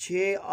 6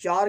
4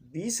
20